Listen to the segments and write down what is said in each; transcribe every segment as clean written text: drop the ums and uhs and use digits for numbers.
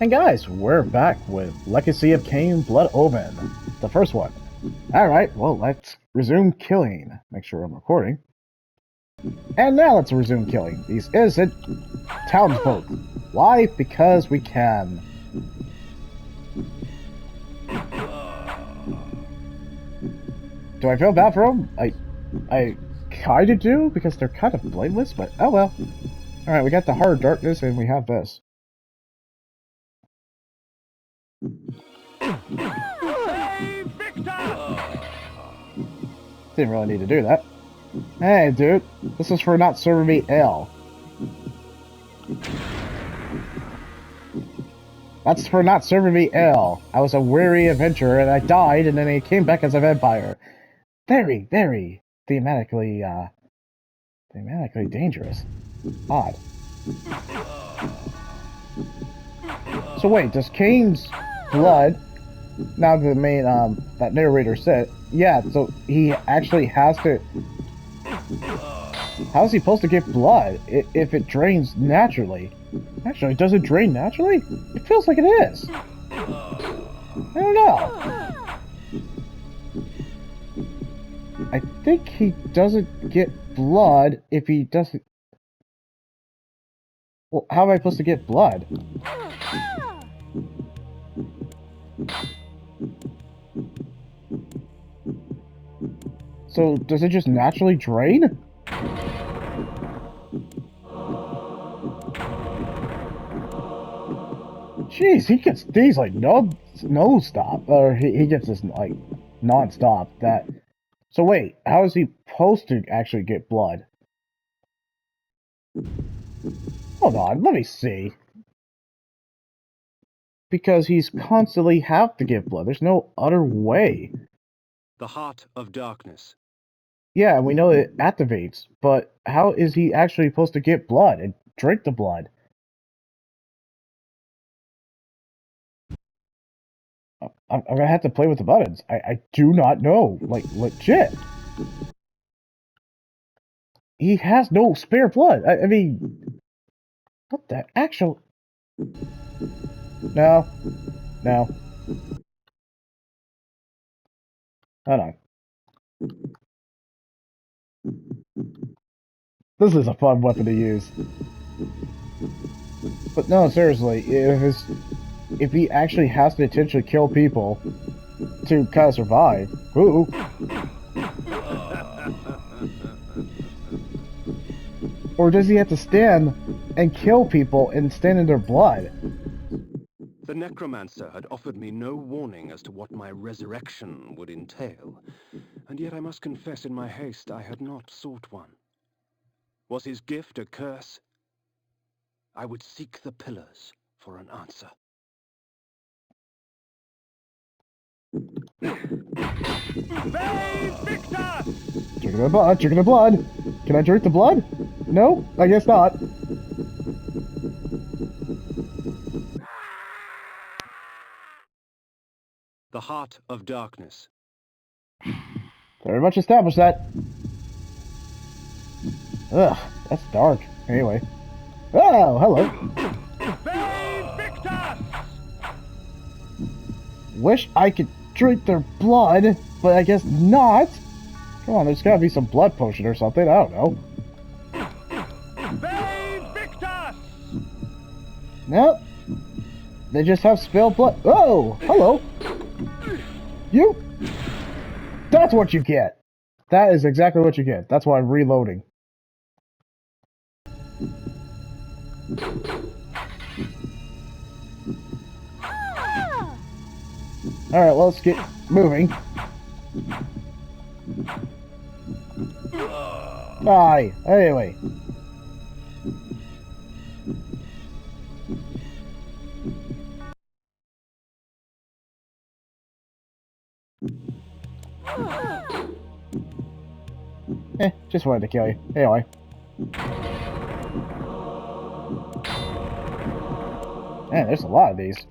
And guys, we're back with Legacy of Kain Blood Omen, the first one. Alright, well, let's resume killing. Make sure I'm recording. And now let's resume killing these innocent townsfolk. Why? Because we can. Do I feel bad for them? I kinda do, because they're kind of blameless, but oh well. Alright, we got the Heart of Darkness, and we have this. Didn't really need to do that. Hey, dude, this is for not serving me ale. That's for not serving me ale. I was a weary adventurer, and I died, and then I came back as a vampire. Very, very thematically dangerous. Odd. So wait, does Kain's blood, now the main, that narrator said, yeah, so he actually has to, how is he supposed to get blood if it drains naturally? Actually, does it drain naturally? It feels like it is. I don't know. I think he doesn't get blood if he doesn't... Well, how am I supposed to get blood? So, does it just naturally drain? Jeez, he gets these like no stop, or he gets this like non-stop. That. So wait, how is he supposed to actually get blood? Hold on, let me see. Because he's constantly have to get blood. There's no other way. The Heart of Darkness. Yeah, we know it activates, but how is he actually supposed to get blood and drink the blood? I'm gonna have to play with the buttons. I do not know. Like, legit. He has no spare blood. I mean... What the actual... No. No. Hold on. This is a fun weapon to use. But no, seriously, if he actually has to intentionally kill people to kind of survive, ooh. Or does he have to stand and kill people and stand in their blood? The necromancer had offered me no warning as to what my resurrection would entail, and yet I must confess in my haste I had not sought one. Was his gift a curse? I would seek the pillars for an answer. Drinking the blood, drinking the blood. Can I drink the blood? No, I guess not. The Heart of Darkness. Very much established that. Ugh, that's dark. Anyway. Oh, hello. Wish I could drink their blood, but I guess not. Come on, there's gotta be some blood potion or something. I don't know. Nope. They just have spilled blood. Oh, hello. You. That's what you get. That is exactly what you get. That's why I'm reloading. Alright, well, let's get moving. Aye, anyway. Just wanted to kill you. Anyway. Man, there's a lot of these.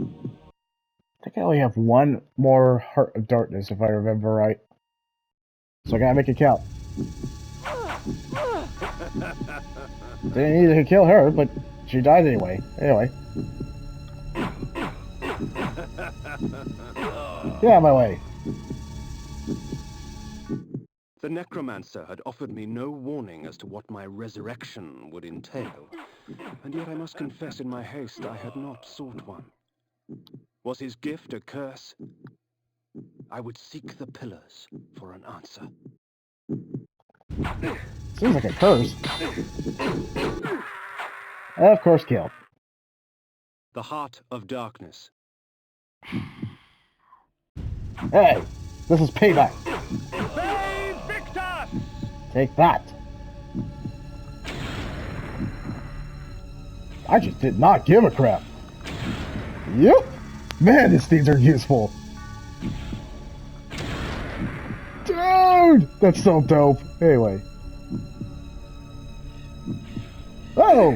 I think I only have one more Heart of Darkness, if I remember right. So I gotta make it count. Didn't need to kill her, but she died anyway. Anyway. Get out of my way. The necromancer had offered me no warning as to what my resurrection would entail, and yet I must confess in my haste I had not sought one. Was his gift a curse? I would seek the pillars for an answer. Seems like a curse. Of course, kill. The heart of darkness. Hey, this is payback. Take that. I just did not give a crap. Yep. Man, these things are useful. Dude, that's so dope. Anyway. Oh!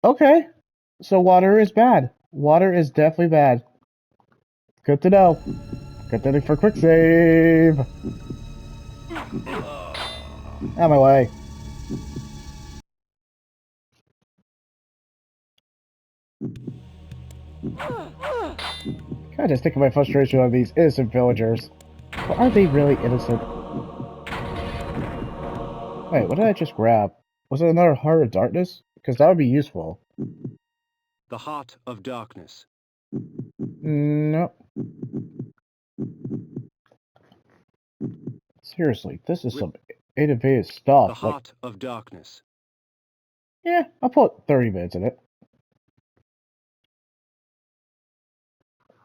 Okay. So water is bad. Water is definitely bad. Good to know. Good to know for quick save. Out of my way. Kinda just taking my frustration on these innocent villagers. But are they really innocent? Wait, what did I just grab? Was it another Heart of Darkness? Because that would be useful. The heart of darkness. No. Seriously, this is some innovative stuff. The heart of darkness. Yeah, I'll put 30 minutes in it.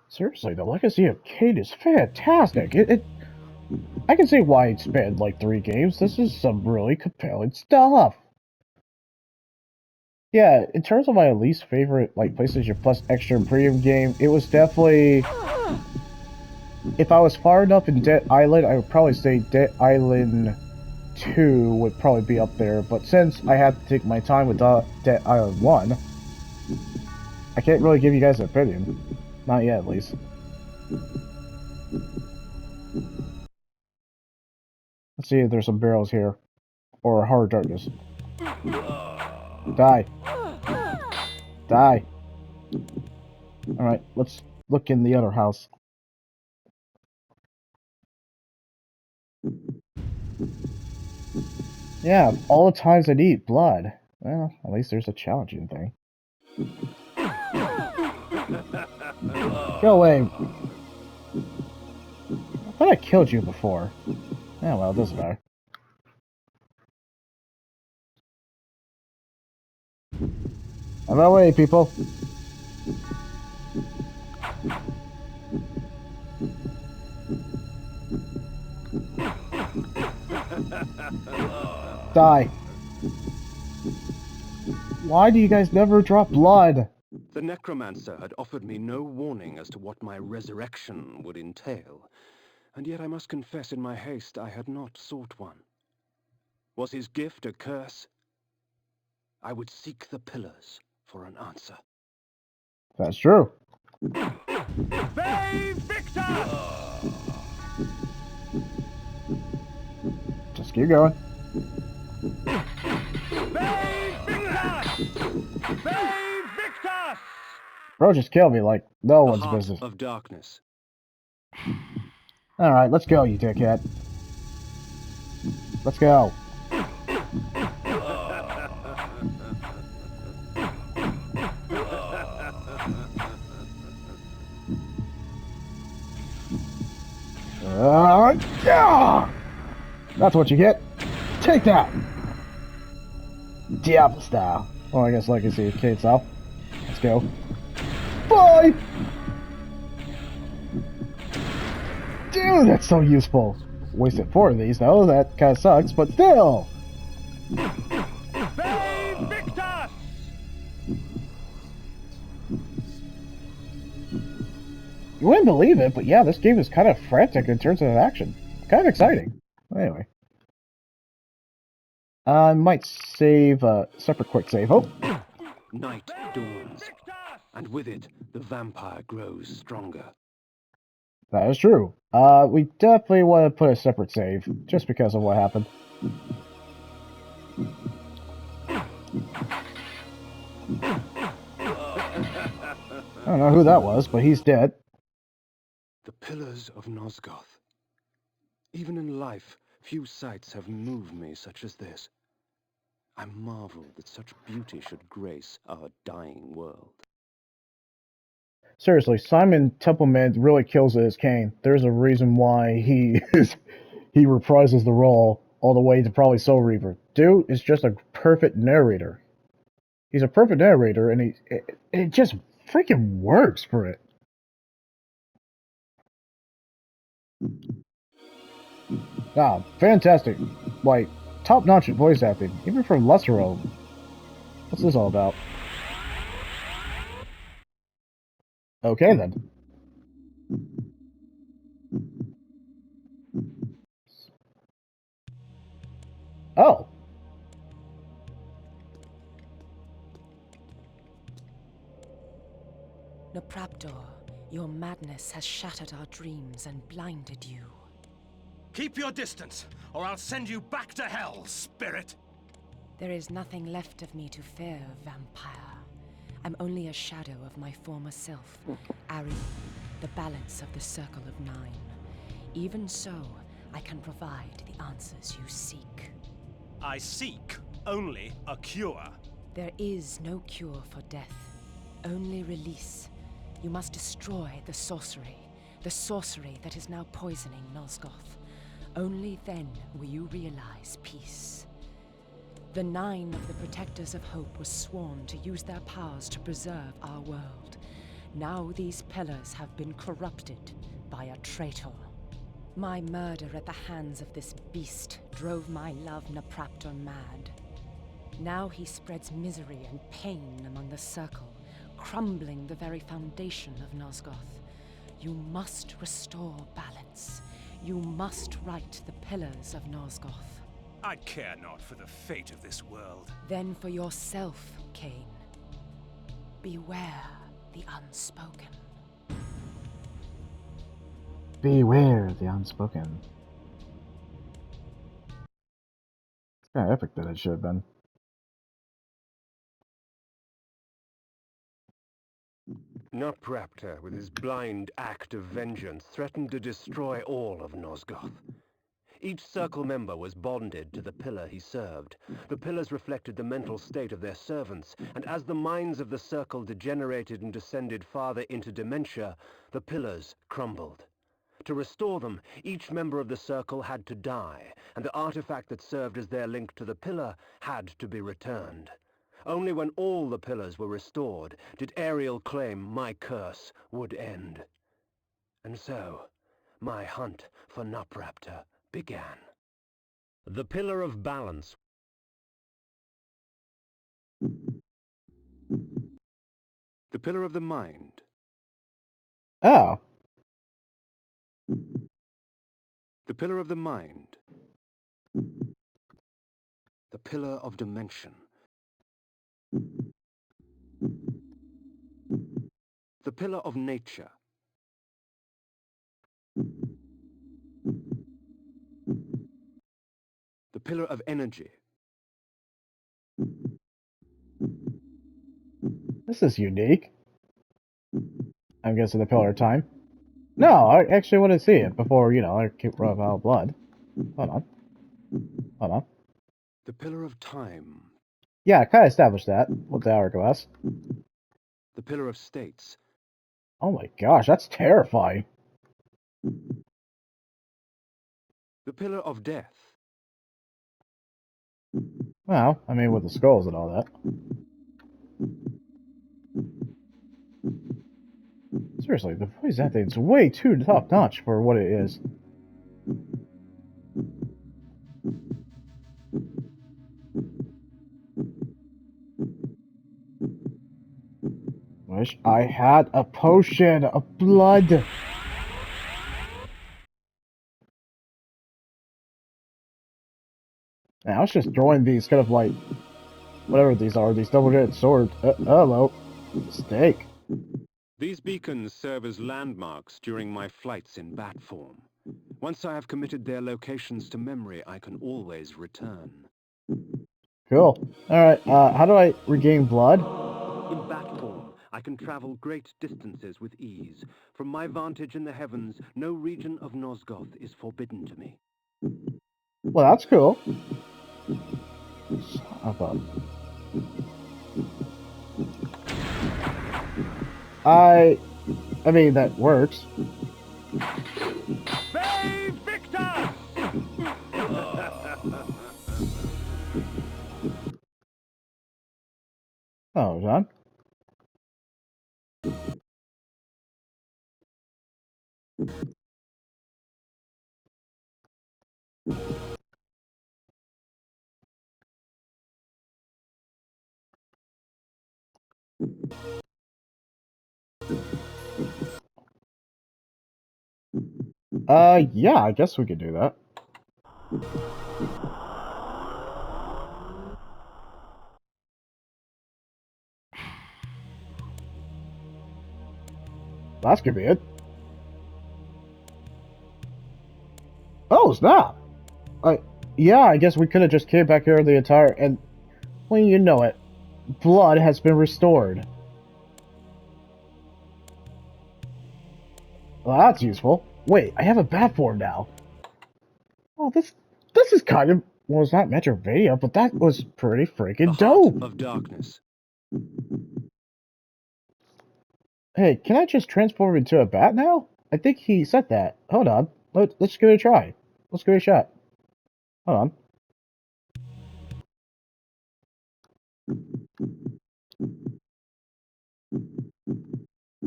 Seriously, the Legacy of Kain is fantastic. I can see why it spanned like 3 games. This is some really compelling stuff. Yeah, in terms of my least favorite like PlayStation Plus Extra and Premium game, it was definitely. If I was far enough in Dead Island, I would probably say Dead Island 2 would probably be up there. But since I had to take my time with Dead Island 1, I can't really give you guys an opinion. Not yet, at least. Let's see if there's some barrels here. Or Hard Darkness. Die. Die. Alright, let's look in the other house. Yeah, all the times I need blood. Well, at least there's a challenging thing. Go away. I thought I killed you before. Yeah, well, it doesn't matter. Out of my way, people. Die. Why do you guys never drop blood? The necromancer had offered me no warning as to what my resurrection would entail, and yet I must confess in my haste I had not sought one. Was his gift a curse? I would seek the pillars for an answer. That's true. Just keep going. Bro just killed me like no one's business. Of darkness. Alright, let's go, you dickhead. Let's go. Yeah! That's what you get. Take that! Diablo style. Oh, I guess Legacy of Kain style. Let's go. Bye! Dude, that's so useful. Wasted 4 of these, though. That kind of sucks, but still! You wouldn't believe it, but yeah, this game is kind of frantic in terms of action. Kind of exciting. Anyway. I might save a separate quick save. Oh! Night dawns, and with it, the vampire grows stronger. That is true. We definitely want to put a separate save, just because of what happened. I don't know who that was, but he's dead. The pillars of Nosgoth. Even in life, few sights have moved me such as this. I marvel that such beauty should grace our dying world. Seriously, Simon Templeman really kills it as Kane. There's a reason why he reprises the role all the way to probably Soul Reaver. Dude is just a perfect narrator. He's a perfect narrator, and it just freaking works for it. Ah, fantastic. Like, top-notch voice acting, even from Lesero. What's this all about? Okay, then. Oh. Nopraptor, your madness has shattered our dreams and blinded you. Keep your distance, or I'll send you back to hell, spirit! There is nothing left of me to fear, vampire. I'm only a shadow of my former self, Ari, the balance of the Circle of Nine. Even so, I can provide the answers you seek. I seek only a cure. There is no cure for death, only release. You must destroy the sorcery that is now poisoning Nosgoth. Only then will you realize peace. The Nine of the Protectors of Hope were sworn to use their powers to preserve our world. Now these pillars have been corrupted by a traitor. My murder at the hands of this beast drove my love Nopraptor mad. Now he spreads misery and pain among the Circle, crumbling the very foundation of Nosgoth. You must restore balance. You must right the pillars of Nosgoth. I care not for the fate of this world. Then for yourself, Kane. Beware the unspoken. Beware the unspoken. It's kind of epic that it should have been. Nopraptor, with his blind act of vengeance, threatened to destroy all of Nosgoth. Each Circle member was bonded to the pillar he served. The pillars reflected the mental state of their servants, and as the minds of the Circle degenerated and descended farther into dementia, the pillars crumbled. To restore them, each member of the Circle had to die, and the artifact that served as their link to the pillar had to be returned. Only when all the pillars were restored did Ariel claim my curse would end. And so, my hunt for Nopraptor began. The Pillar of Balance. The Pillar of the Mind. Oh. The Pillar of the Mind. The Pillar of Dimension. The Pillar of Nature. The Pillar of Energy. This is unique. I'm guessing the Pillar of Time. No, I actually want to see it before, I keep running out of blood. Hold on. Hold on. The Pillar of Time. Yeah, I kind of established that with the hourglass. The Pillar of States. Oh my gosh, that's terrifying. The Pillar of Death. Well, I mean, with the skulls and all that. Seriously, the voice acting's way too top-notch for what it is. Wish I had a potion of blood. And I was just throwing these kind of like, whatever these are, these double-edged swords. Hello. Steak. These beacons serve as landmarks during my flights in bat form. Once I have committed their locations to memory, I can always return. Cool. Alright, how do I regain blood? In bat form, I I can travel great distances with ease. From my vantage in the heavens, no region of Nosgoth is forbidden to me. Well, that's cool. Up, up. I mean, that works. Bay Victor! Oh, John. Yeah, I guess we could do that. That's gonna be it. Oh, snap! Yeah, I guess we could have just came back here the entire, and, well, you know it. Blood has been restored. Well, that's useful. Wait, I have a bat form now. Oh, this is kind of, well, it's not Metrovania, but that was pretty The freaking heart dope. of darkness. Hey, can I just transform into a bat now? I think he said that. Hold on. Let's give it a try. Let's give it a shot. Hold on.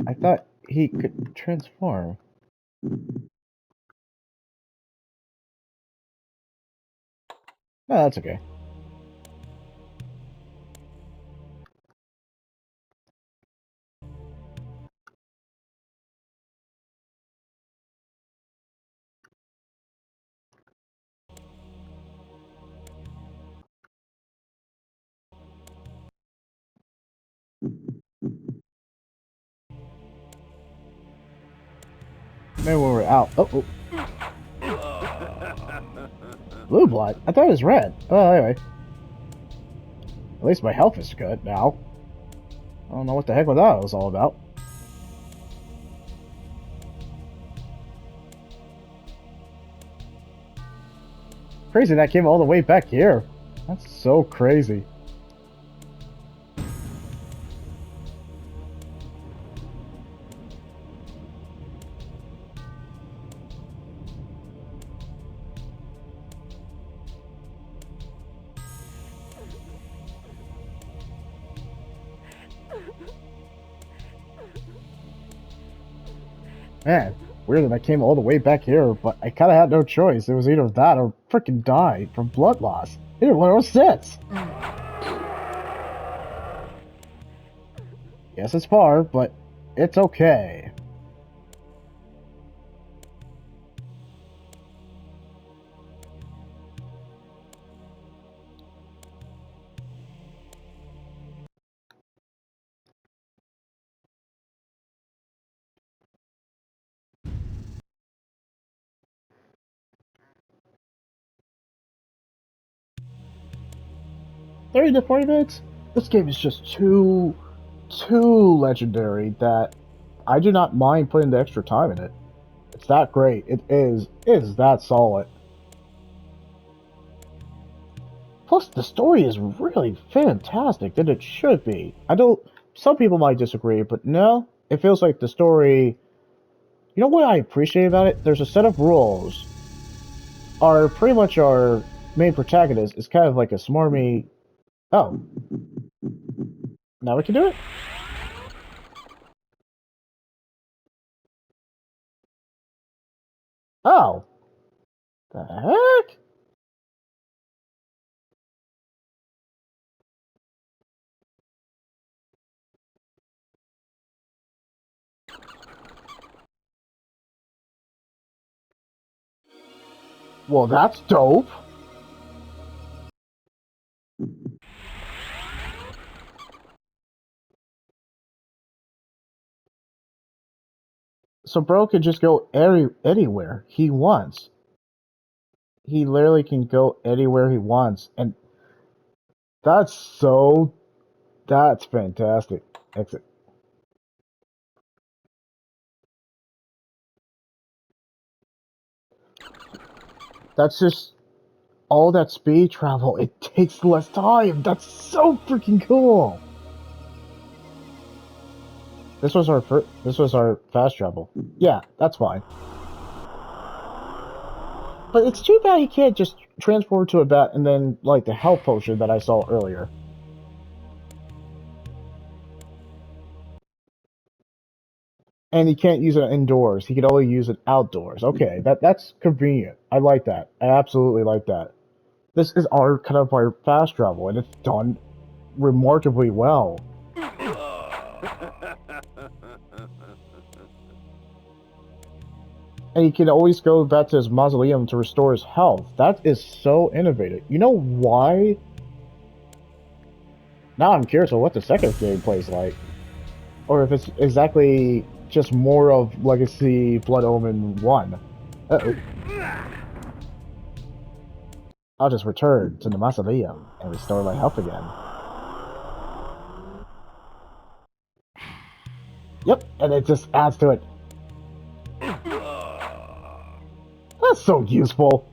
I thought he could transform. No, that's okay. Maybe when we're out. Oh, blue blood? I thought it was red. Oh, anyway. At least my health is good now. I don't know what the heck that was all about. Crazy that came all the way back here. That's so crazy. Man, weird that I came all the way back here, but I kinda had no choice. It was either that or frickin' die from blood loss. Either one of those sits. Yes, it's far, but it's okay. $30 to 40 minutes? This game is just too legendary that I do not mind putting the extra time in it. It's that great. It is that solid. Plus, the story is really fantastic, and it should be. I don't. Some people might disagree, but no, it feels like the story. You know what I appreciate about it? There's a set of rules. Our pretty much our main protagonist is kind of like a smarmy. Oh, now we can do it. Oh, the heck? Well, that's dope. So bro can just go anywhere he wants. He literally can go anywhere he wants, and that's so that's fantastic. Exit. That's just all that speed travel. It takes less time. That's so freaking cool. This was our fast travel. Yeah, that's fine. But it's too bad he can't just transport to a bat and then, like, the health potion that I saw earlier. And he can't use it indoors. He can only use it outdoors. Okay, that's convenient. I like that. I absolutely like that. This is our kind of our fast travel, and it's done remarkably well. And he can always go back to his mausoleum to restore his health. That is so innovative. You know why? Now I'm curious of what the second game plays like. Or if it's exactly just more of Legacy Blood Omen 1. Uh-oh. I'll just return to the mausoleum and restore my health again. Yep, and it just adds to it. That's so useful.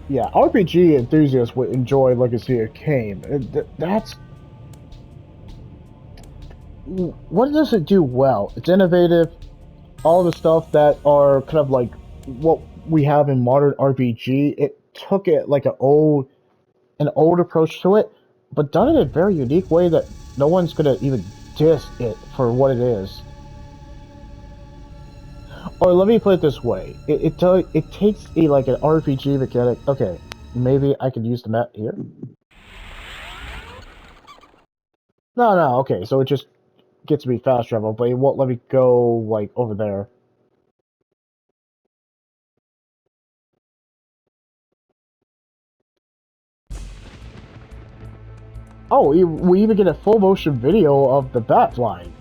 Yeah, RPG enthusiasts would enjoy Legacy of Kain. That's... What does it do well? It's innovative. All the stuff that are kind of like what we have in modern RPG, it took it like an old approach to it, but done it in a very unique way that no one's gonna even diss it for what it is. Or let me put it this way: it takes a like an RPG mechanic. Okay, maybe I could use the map here. No. Okay, so it just gets me fast travel, but it won't let me go like over there. Oh, we even get a full motion video of the bat flying.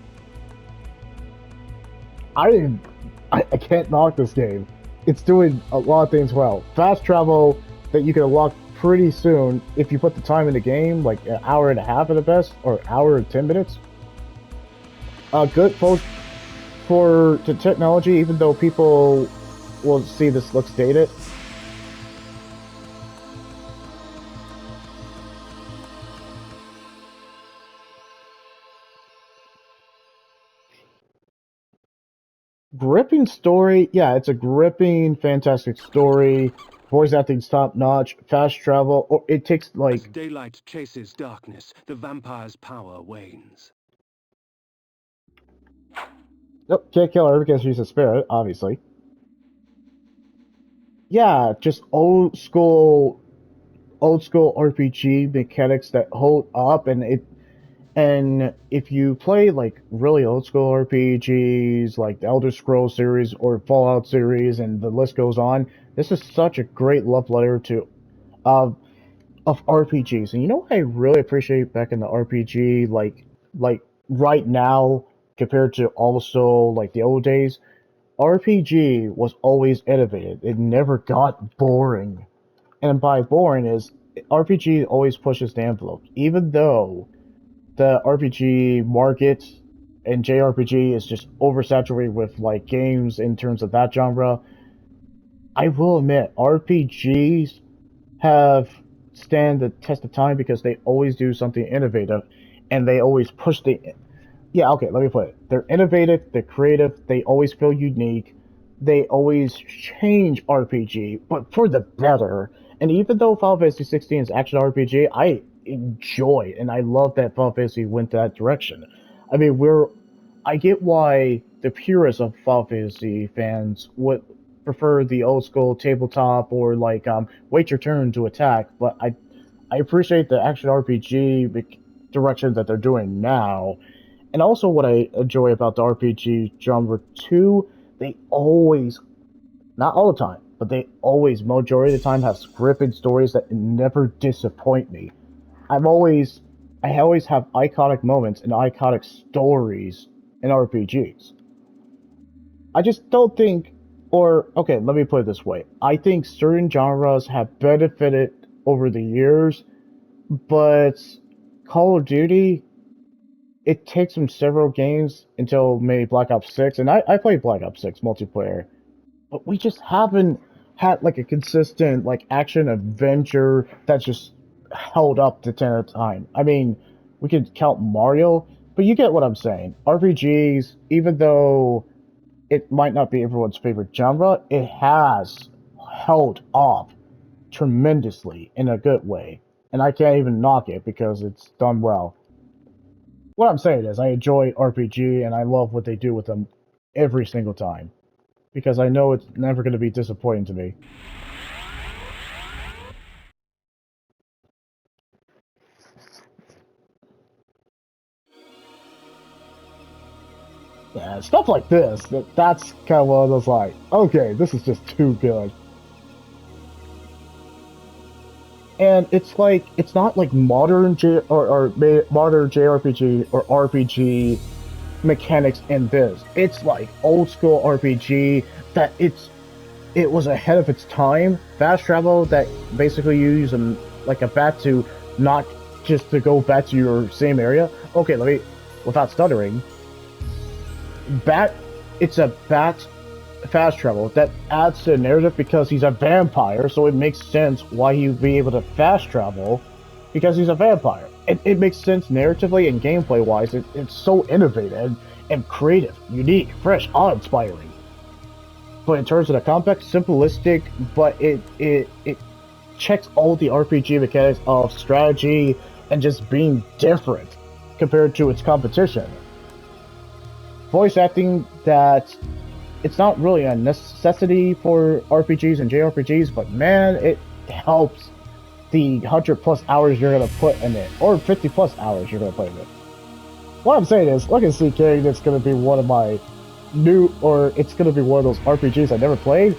I can't knock this game. It's doing a lot of things well. Fast travel that you can unlock pretty soon if you put the time in the game, like an hour and a half at the best, or hour and 10 minutes. Good for the technology, even though people will see this looks dated. Gripping story, yeah, it's a gripping, fantastic story. Voice acting's top notch. Fast travel, or it takes As like daylight chases darkness, the vampire's power wanes. nope, can't kill her because she's a spirit, obviously. Yeah, just old school RPG mechanics that hold up, and if you play like really old school RPGs like the Elder Scrolls series or Fallout series, and the list goes on, this is such a great love letter to uh, of RPGs. And you know what I really appreciate back in the RPG, like right now compared to also like the old days, RPG was always innovative. It never got boring. And by boring is RPG always pushes the envelope. Even though the RPG market and JRPG is just oversaturated with like games in terms of that genre, I will admit RPGs have stand the test of time because they always do something innovative and they always push the yeah, okay, let me put it. They're innovative, they're creative, they always feel unique, they always change RPG, but for the better. And even though Final Fantasy 16 is action RPG, I enjoy it, and I love that Final Fantasy went that direction. I mean, I get why the purists of Final Fantasy fans would prefer the old school tabletop or like wait your turn to attack, but I appreciate the action RPG direction that they're doing now. And also, what I enjoy about the RPG genre too, they always, not all the time, but they always, majority of the time, have gripping stories that never disappoint me. I always have iconic moments and iconic stories in RPGs. I just don't think, or okay, let me put it this way. I think certain genres have benefited over the years, but Call of Duty, it takes them several games until maybe Black Ops 6, and I played Black Ops 6 multiplayer, but we just haven't had like a consistent like action adventure that's just held up to 10 at a time. I mean, we could count Mario, but you get what I'm saying. RPGs, even though it might not be everyone's favorite genre, it has held up tremendously in a good way. And I can't even knock it because it's done well. What I'm saying is, I enjoy RPG and I love what they do with them every single time because I know it's never going to be disappointing to me. Yeah, stuff like this, that's kind of one of those like, okay, this is just too good. And it's like, it's not like modern modern JRPG or RPG mechanics in this. It's like old school RPG that it was ahead of its time. Fast travel that basically you use like a bat to not just to go back to your same area. Okay, let me without stuttering. Bat, it's a bat fast travel that adds to the narrative because he's a vampire, so it makes sense why he'd be able to fast travel because he's a vampire. It makes sense narratively and gameplay wise. It's so innovative and creative, unique, fresh, awe-inspiring. But in terms of the combat, simplistic, but it checks all the RPG mechanics of strategy and just being different compared to its competition. Voice acting that it's not really a necessity for RPGs and JRPGs, but man, it helps the 100 plus hours you're gonna put in it, or 50 plus hours you're gonna play in it. What I'm saying is, Look and See King, it's gonna be one of my it's gonna be one of those RPGs I never played,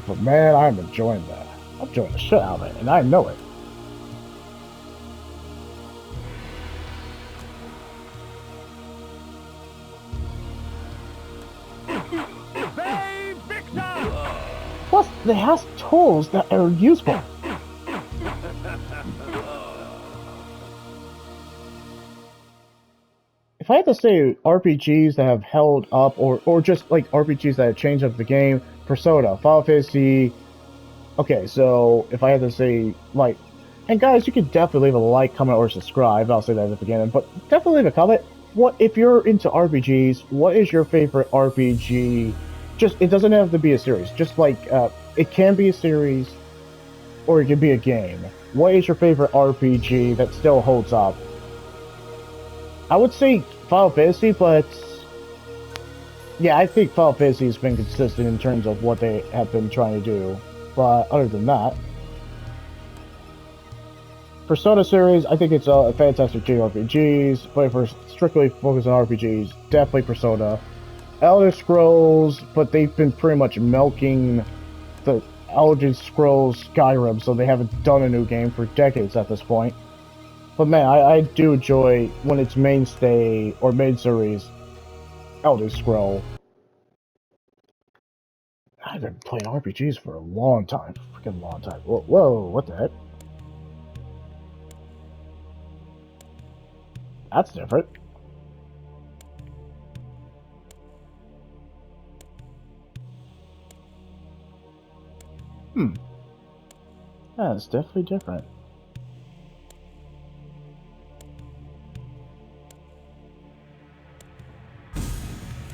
but man, I'm enjoying that. I'm enjoying the shit out of it, and I know it. Plus, it has tools that are useful. If I had to say RPGs that have held up, or just like RPGs that have changed up the game, Persona, Final Fantasy. Okay, so if I had to say like, and guys, you can definitely leave a like, comment, or subscribe. I'll say that at the beginning, but definitely leave a comment. What if you're into RPGs? What is your favorite RPG? Just it doesn't have to be a series. Just like it can be a series, or it can be a game. What is your favorite RPG that still holds up? I would say Final Fantasy, but yeah, I think Final Fantasy has been consistent in terms of what they have been trying to do. But other than that, Persona series, I think it's a fantastic JRPGs. But if we're strictly focused on RPGs, definitely Persona. Elder Scrolls, but they've been pretty much milking the Elder Scrolls Skyrim, so they haven't done a new game for decades at this point. But man, I do enjoy when it's mainstay or main series Elder Scroll. I've been playing RPGs for a long time, freaking long time. Whoa, what the heck? That's different. Hmm, that's definitely different.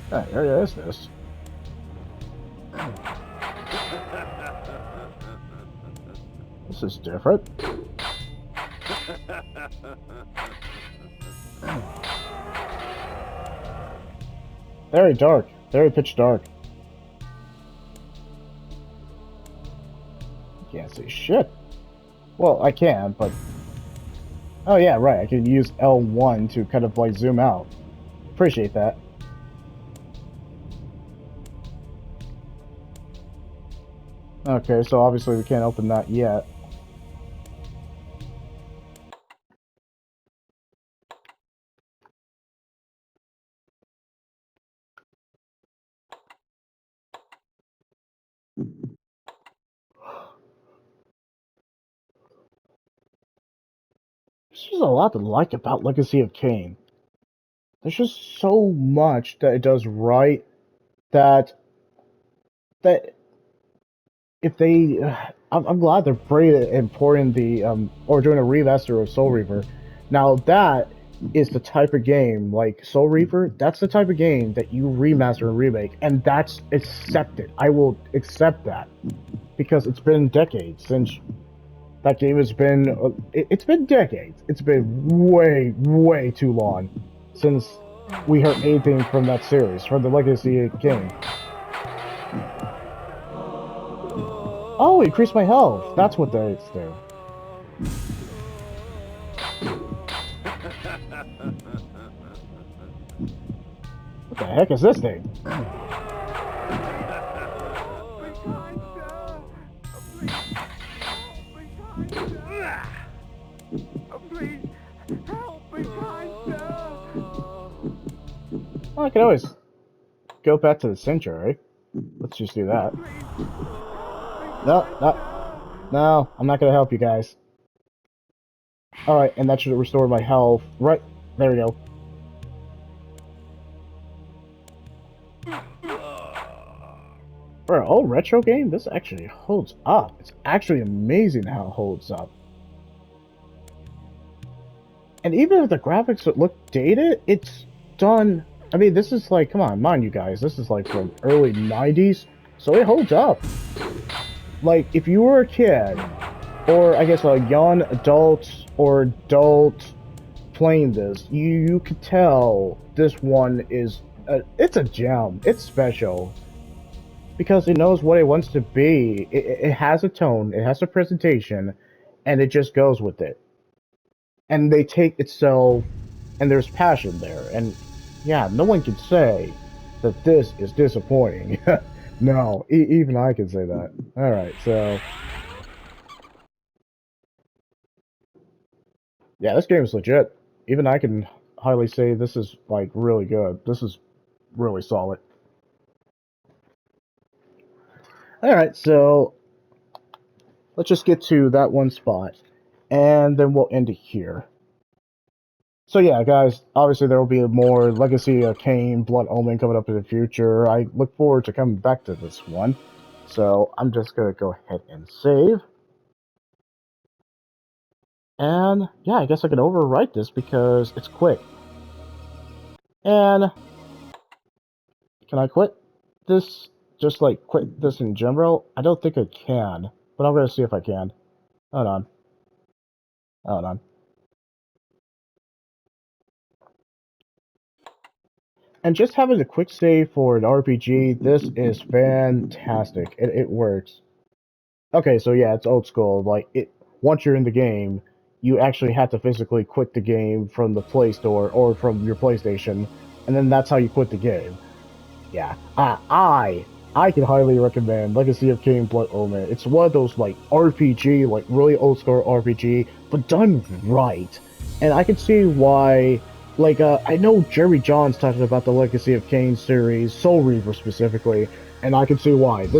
What area is this? This is different. Very dark. Very pitch dark. Can't see shit. Well, I can, but... Oh yeah, right, I can use L1 to kind of like zoom out. Appreciate that. Okay, so obviously we can't open that yet. There's just a lot to like about Legacy of Kain. There's just so much that it does right that that if they, I'm glad they're pretty important the or doing a remaster of Soul Reaver. Now that is the type of game like Soul Reaver. That's the type of game that you remaster and remake, and that's accepted. I will accept that because it's been decades since that game has been. It's been decades. It's been way too long since we heard anything from that series, from the Legacy game. Oh, increase my health. That's what they do. What the heck is this thing? Please, help me, kind sir. Well, I can always go back to the sanctuary. Let's just do that. No, I'm not gonna help you guys. Alright, and that should restore my health. Right, there we go. For an old retro game, this actually holds up. It's actually amazing how it holds up. And even if the graphics look dated, it's done. I mean, this is like, come on, mind you guys, this is like from early 90s, so it holds up. Like, if you were a kid, or I guess a young adult or adult playing this, you could tell this one is, it's a gem. It's special. Because it knows what it wants to be. It has a tone, it has a presentation, and it just goes with it. And they take itself, and there's passion there. And yeah, no one can say that this is disappointing. No, even I can say that. Alright, so... yeah, this game is legit. Even I can highly say this is, like, really good. This is really solid. Alright, so... let's just get to that one spot. And then we'll end it here. So yeah, guys, obviously there will be more Legacy of Kain, Blood Omen coming up in the future. I look forward to coming back to this one. So I'm just going to go ahead and save. And yeah, I guess I can overwrite this because it's quick. And can I quit this? Just like quit this in general? I don't think I can, but I'm going to see if I can. Hold on. Hold on. And just having a quick save for an RPG, this is fantastic. It works. Okay, so yeah, it's old school. Like, once you're in the game, you actually have to physically quit the game from the Play Store or from your PlayStation, and then that's how you quit the game. Yeah, I can highly recommend Legacy of Kain Blood Omen. It's one of those, like, RPG, like, really old school RPG, but done right. And I can see why... like, I know Jerry John's talking about the Legacy of Kain series, Soul Reaver specifically, and I can see why. If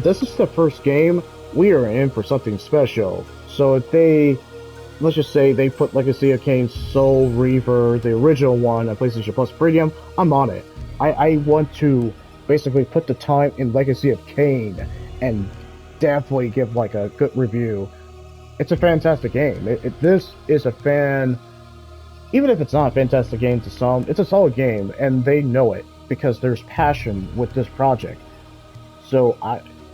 this is the first game, we are in for something special. So if they, let's just say they put Legacy of Kain Soul Reaver, the original one, on PlayStation Plus Premium, I'm on it. I want to basically put the time in Legacy of Kain and definitely give, like, a good review. It's a fantastic game. This is a fan... even if it's not a fantastic game to some, it's a solid game, and they know it, because there's passion with this project. So,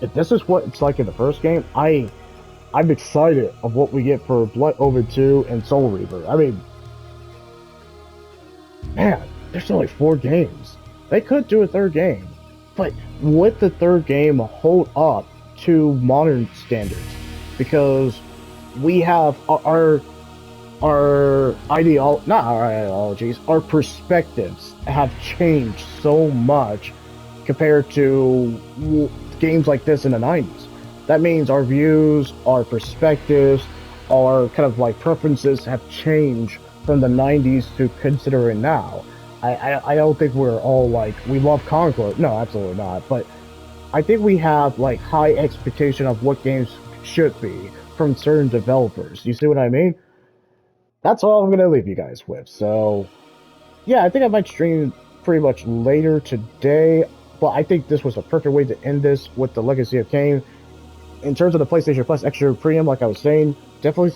if this is what it's like in the first game, I'm excited of what we get for Blood Omen 2 and Soul Reaver. I mean, man, there's only 4 games. They could do a third game, but would the third game hold up to modern standards? Because we have our ideologies, our perspectives have changed so much compared to games like this in the 90s. That means our views, our perspectives, our kind of like preferences have changed from the 90s to considering now. I don't think we're all like, we love Conquer. No, absolutely not. But I think we have like high expectation of what games should be from certain developers. You see what I mean? that's all I'm going to leave you guys with. So, yeah, I think I might stream pretty much later today, but I think this was a perfect way to end this with the Legacy of Kain. In terms of the PlayStation Plus Extra Premium, like I was saying, definitely,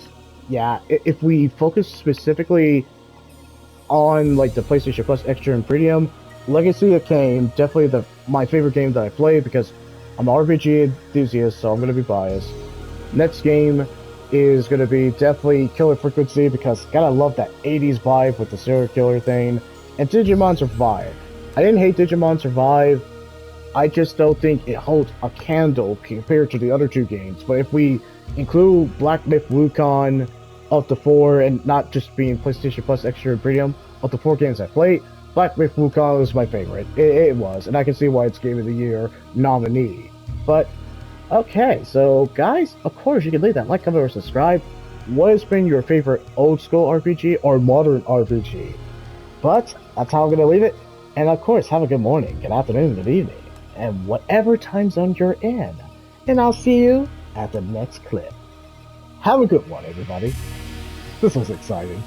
yeah, if we focus specifically on like the PlayStation Plus Extra and Premium, Legacy of Kain, definitely my favorite game that I play because I'm an RPG enthusiast, so I'm going to be biased. Next game is going to be definitely Killer Frequency because gotta love that 80s vibe with the serial killer thing. And Digimon Survive. I didn't hate Digimon Survive. I just don't think it holds a candle compared to the other two games. But if we include Black Myth Wukong of the four, and not just being PlayStation Plus Extra and Premium, of the four games I played, Black Myth Wukong was my favorite. It was, and I can see why it's Game of the Year nominee. But okay, so guys, of course you can leave that like, comment, or subscribe. What has been your favorite old school RPG or modern RPG? But that's how I'm gonna leave it. And of course, have a good morning, good afternoon, good evening, and whatever time zone you're in. And I'll see you at the next clip. Have a good one, everybody. This was exciting.